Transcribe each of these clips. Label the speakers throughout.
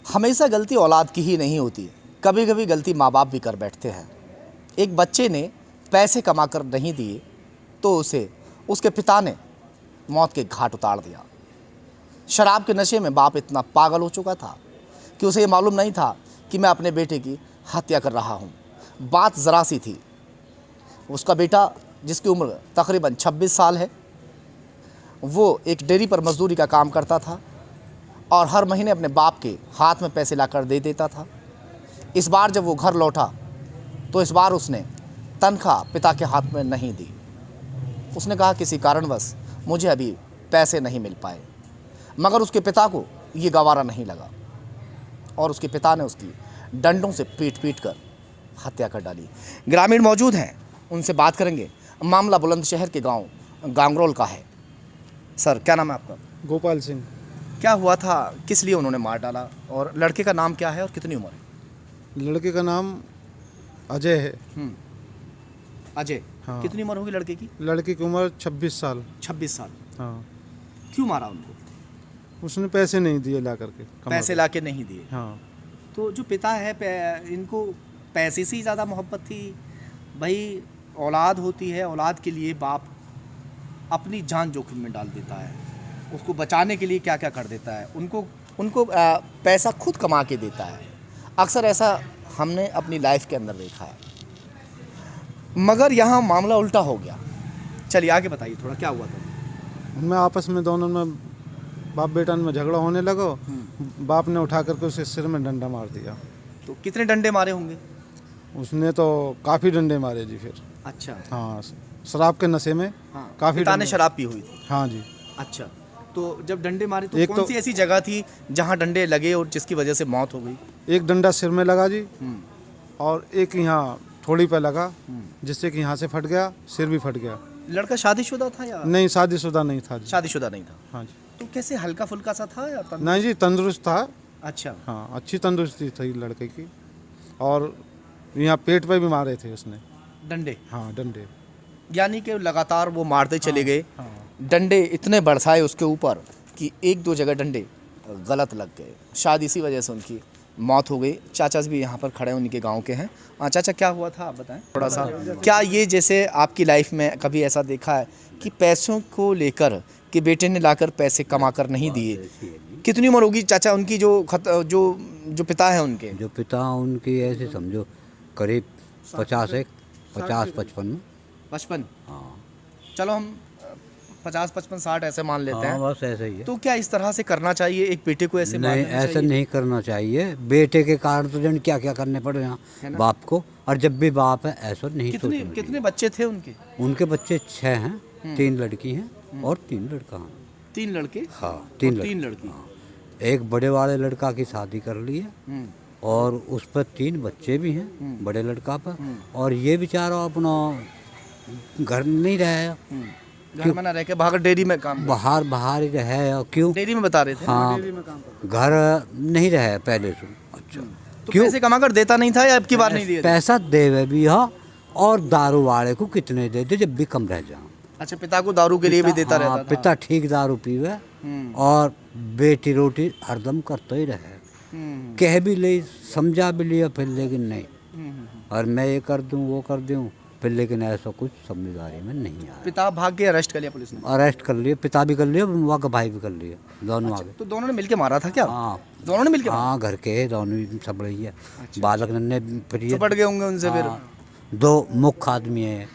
Speaker 1: हमेशा गलती औलाद की ही नहीं होती, कभी कभी गलती माँ बाप भी कर बैठते हैं। एक बच्चे ने पैसे कमा कर नहीं दिए तो उसे उसके पिता ने मौत के घाट उतार दिया। शराब के नशे में बाप इतना पागल हो चुका था कि उसे ये मालूम नहीं था कि मैं अपने बेटे की हत्या कर रहा हूँ। बात ज़रा सी थी। उसका बेटा, जिसकी उम्र तकरीबन 26 साल है, वो एक डेयरी पर मजदूरी का काम करता था और हर महीने अपने बाप के हाथ में पैसे लाकर दे देता था। इस बार जब वो घर लौटा तो इस बार उसने तनख्वाह पिता के हाथ में नहीं दी। उसने कहा किसी कारणवश मुझे अभी पैसे नहीं मिल पाए, मगर उसके पिता को ये गवारा नहीं लगा और उसके पिता ने उसकी डंडों से पीट पीट कर हत्या कर डाली। ग्रामीण मौजूद हैं, उनसे बात करेंगे। मामला बुलंदशहर के गांव गांगरोल का है। सर, क्या नाम है आपका?
Speaker 2: गोपाल सिंह।
Speaker 1: क्या हुआ था, किस लिए उन्होंने मार डाला और लड़के का नाम क्या है और कितनी उम्र है?
Speaker 2: लड़के का नाम अजय है।
Speaker 1: अजय।
Speaker 2: हाँ।
Speaker 1: कितनी उम्र होगी लड़के की?
Speaker 2: लड़के की उम्र 26 साल।
Speaker 1: 26 साल।
Speaker 2: हाँ।
Speaker 1: क्यों मारा उनको?
Speaker 2: उसने पैसे नहीं दिए ला करके,
Speaker 1: पैसे लाके नहीं दिए।
Speaker 2: हाँ।
Speaker 1: तो जो पिता है, इनको पैसे से ही ज़्यादा मोहब्बत थी। भाई, औलाद होती है, औलाद के लिए बाप अपनी जान जोखिम में डाल देता है, उसको बचाने के लिए क्या क्या कर देता है। उनको पैसा खुद कमा के देता है। अक्सर ऐसा हमने अपनी लाइफ के अंदर देखा है, मगर यहाँ मामला उल्टा हो गया। चलिए आगे बताइए थोड़ा, क्या हुआ था?
Speaker 2: उनमें आपस में दोनों में बाप बेटा में झगड़ा होने लगा। बाप ने उठा करके उसे सिर में डंडा मार दिया।
Speaker 1: तो कितने डंडे मारे होंगे?
Speaker 2: उसने तो काफ़ी डंडे मारे जी फिर।
Speaker 1: अच्छा।
Speaker 2: हाँ, शराब के नशे में।
Speaker 1: हाँ,
Speaker 2: काफ़ी
Speaker 1: पिता ने शराब पी हुई थी।
Speaker 2: हाँ जी।
Speaker 1: अच्छा, तो जब डंडे मारे तो कौन सी ऐसी जगह थी जहाँ डंडे लगे और जिसकी वजह से मौत हो गई?
Speaker 2: एक डंडा सिर में लगा जी, और एक यहाँ थोड़ी पे लगा, जिससे कि यहाँ से फट गया, सिर भी फट गया।
Speaker 1: लड़का शादीशुदा था या
Speaker 2: नहीं, शादीशुदा नहीं था जी।
Speaker 1: शादीशुदा नहीं था?
Speaker 2: हाँ जी।
Speaker 1: तो कैसे, हल्का फुल्का सा था या
Speaker 2: नहीं जी, तंदुरुस्त था।
Speaker 1: अच्छा।
Speaker 2: हाँ, अच्छी तंदुरुस्ती थी लड़के की। और यहाँ पेट पे भी मारे थे उसने
Speaker 1: डंडे?
Speaker 2: हाँ, डंडे।
Speaker 1: यानी कि लगातार वो मारते चले गए।
Speaker 2: हाँ।
Speaker 1: डंडे इतने बरसाए उसके ऊपर कि एक दो जगह डंडे गलत लग गए। शायद इसी वजह से उनकी मौत हो गई। चाचा भी यहाँ पर खड़े हैं, उनके गांव के हैं। चाचा, क्या हुआ था आप बताएं थोड़ा सा। क्या ये जैसे आपकी लाइफ में कभी ऐसा देखा है कि पैसों को लेकर कि बेटे ने लाकर पैसे कमा कर नहीं दिए? कितनी उम्र होगी चाचा उनकी, जो पिता है उनके?
Speaker 3: जो पिता उनकी ऐसे समझो करीब 50-55 में।
Speaker 1: 55?
Speaker 3: हाँ।
Speaker 1: चलो हम 50-55-60 ऐसे मान लेते हैं।
Speaker 3: हाँ, बस ऐसे ही है।
Speaker 1: तो क्या इस तरह से करना चाहिए एक बेटे को? ऐसे
Speaker 3: नहीं, ऐसा नहीं करना चाहिए। बेटे के कारण तो जन क्या क्या करने पड़े यहाँ बाप को। और जब भी बाप है ऐसा नहीं सोचना चाहिए।
Speaker 1: कितने बच्चे थे उनके?
Speaker 3: उनके बच्चे 6 हैं, 3 लड़की हैं और 3 लड़का हैं।
Speaker 1: 3 लड़के?
Speaker 3: हाँ,
Speaker 1: 3
Speaker 3: 3
Speaker 1: लड़की।
Speaker 3: हाँ। एक बड़े वाले लड़का की शादी कर ली है और उस पर 3 बच्चे भी हैं बड़े लड़का पर। और ये बेचारा अपना घर नहीं रहे,
Speaker 1: घर में ना रह के बाहर डेयरी में काम?
Speaker 3: बाहर ही रहे। और क्यों?
Speaker 1: डेयरी में बता रहे थे।
Speaker 3: हाँ, घर नहीं रहे पहले से। अच्छा,
Speaker 1: तो पैसे कमा कर देता नहीं था या अब की बार नहीं दिए?
Speaker 3: पैसा देवे भी है और दारू वाले को कितने दे दे जब भी कम रह जाओ।
Speaker 1: अच्छा, पिता को दारू के लिए भी देता रहता था?
Speaker 3: पिता ठीक दारू पीवे और बेटी रोटी हरदम करते ही रहे। कह भी ले, समझा भी लिया फिर, लेकिन नहीं। और मैं ये कर दूं वो कर दूं फिर, लेकिन ऐसा कुछ समझदारी में नहीं आया।
Speaker 1: पिता भाग के अरेस्ट कर लिया पुलिस ने?
Speaker 3: अरेस्ट कर लिए, पिता भी कर लिया, वहाँ का भाई भी कर लिया, दोनों आगे।
Speaker 1: तो दोनों ने मिलके मारा था क्या?
Speaker 3: हाँ,
Speaker 1: दोनों ने मिलके?
Speaker 3: हाँ, घर के दोनों सब रही है। बालक ने फिर
Speaker 1: पड़ गए होंगे उनसे फिर?
Speaker 3: 2 मुख्य आदमी है,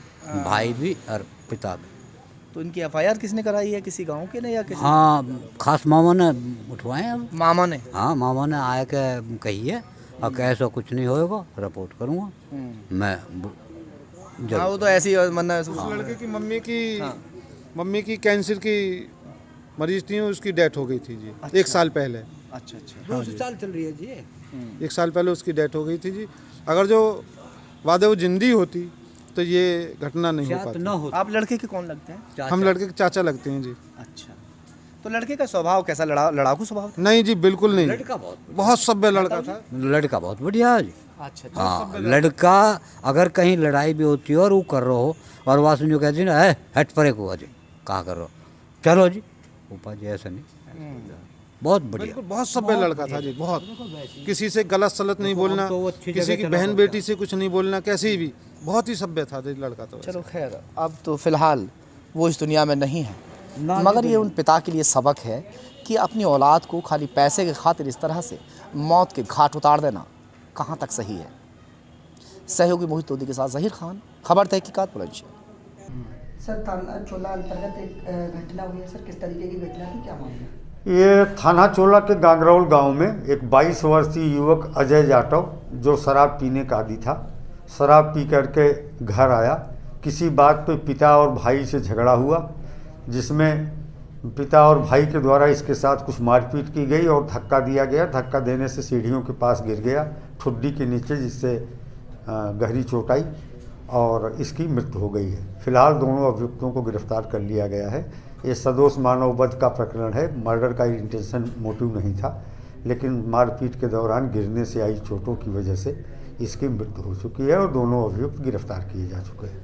Speaker 3: भाई भी और पिता भी।
Speaker 1: तो इनकी FIR किसने कराई है, किसी गांव के ने या किसी?
Speaker 3: हाँ, खास मामा ने उठवाए अब।
Speaker 1: मामा ने?
Speaker 3: हाँ, मामा ने आया के कही है और कैसा कुछ नहीं होएगा, रिपोर्ट करूँगा मैं।
Speaker 1: हाँ, वो तो ऐसी मन्ना।
Speaker 2: उस लड़के की मम्मी की कैंसर की मरीज थी, उसकी डेथ हो गई थी जी। अच्छा। 1 साल पहले।
Speaker 1: अच्छा।
Speaker 3: 2 साल चल रही है जी।
Speaker 2: 1 साल पहले उसकी डेथ हो गई थी जी। अगर जो वादे वो जिंदी होती तो ये घटना नहीं हो पाती।
Speaker 1: आप लड़के के कौन लगते हैं?
Speaker 2: हम लड़के के चाचा लगते हैं जी।
Speaker 1: अच्छा, तो लड़के का स्वभाव कैसा? लड़ाकू स्वभाव था?
Speaker 2: नहीं जी, बिल्कुल नहीं।
Speaker 3: लड़का
Speaker 2: बहुत सभ्य लड़का था।
Speaker 3: लड़का बहुत बढ़िया है जी।
Speaker 1: अच्छा।
Speaker 3: हाँ, लड़का अगर कहीं लड़ाई भी होती है और वो कर रहे हो और वहाँ सुनियो कहती ना है हट परे को अजय कहाँ कर रहे हो, चलो जी ऊपर जी, ऐसा नहीं। बहुत बढ़िया।
Speaker 2: बिल्कुल बहुत सभ्य लड़का था जी, बहुत। किसी से गलत सलत नहीं बोलना,
Speaker 3: तो वो अच्छी
Speaker 2: किसी
Speaker 3: जगह
Speaker 2: की
Speaker 3: चला
Speaker 2: बहन
Speaker 3: गया।
Speaker 2: बेटी से कुछ नहीं बोलना, कैसे भी। बहुत ही सभ्य था जी लड़का तो।
Speaker 1: चलो खैर, अब तो फिलहाल वो इस दुनिया में नहीं है,
Speaker 3: ना जी,
Speaker 1: मगर ये उन पिता के लिए सबक है कि अपनी औलाद को खाली पैसे के खातिर इस तरह से मौत के घाट उतार देना कहाँ तक सही है। सहयोगी मोहित तोदी के साथ जहीर खान, खबर तहकीकात बुलंदशहर।
Speaker 4: सर थाना चोला अंतर्गत एक घटना हुई है सर, किस तरीके की घटना थी, क्या मामला?
Speaker 5: ये थाना चोला के गांगरौल गांव में एक 22 वर्षीय युवक अजय जाटव, जो शराब पीने का आदी था, शराब पी करके घर आया। किसी बात पे पिता और भाई से झगड़ा हुआ, जिसमें पिता और भाई के द्वारा इसके साथ कुछ मारपीट की गई और धक्का दिया गया। धक्का देने से सीढ़ियों के पास गिर गया ठुड्डी के नीचे, जिससे गहरी चोट आई और इसकी मृत्यु हो गई है। फिलहाल दोनों अभियुक्तों को गिरफ्तार कर लिया गया है। ये सदोष मानववध का प्रकरण है, मर्डर का इंटेंशन मोटिव नहीं था, लेकिन मारपीट के दौरान गिरने से आई चोटों की वजह से इसकी मृत्यु हो चुकी है और दोनों अभियुक्त गिरफ्तार किए जा चुके हैं।